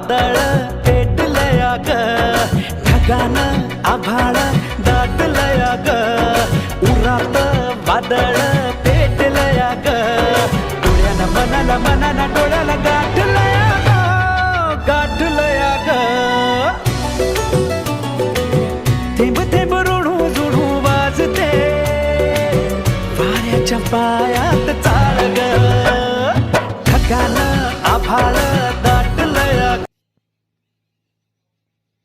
वादळ पेटलया ग, ढगानं आभाळ दाटलया ग, उरात वादळ पेटलया ग, डोळ्यानं मनाला मनाला डोळ्याला गाठलया ग, गाठलया ग. थेंब थेंब ऋणू जुळू वाजते वाऱ्याच्या पाया